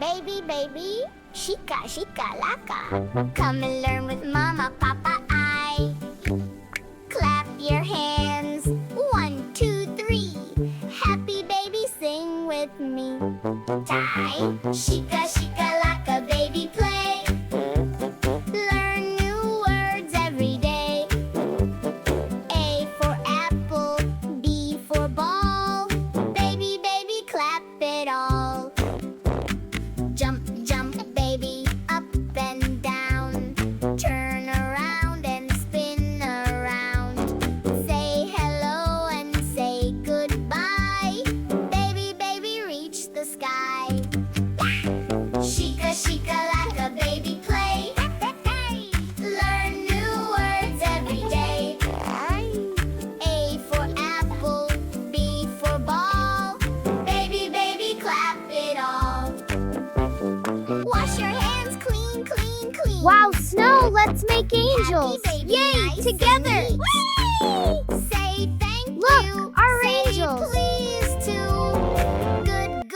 Baby, baby, shika, shika, laka. Come and learn with Mama, Papa, I. Clap your hands, 1, 2, 3. Happy baby, sing with me. Die, shika, shika, laka, baby, play. Learn new words every day. A for apple, B for ball. Baby, baby, clap it all. Jump, jump, baby, up and down. Turn around and spin around. Say hello and say goodbye. Baby, baby, reach the sky. Shika, shika, laka, baby, play. Learn new words every day. A for apple, B for ball. Baby, baby, clap it all. Wash your hands clean, clean, clean. Wow, Snow, let's make angels! Happy baby, Yay, nice together!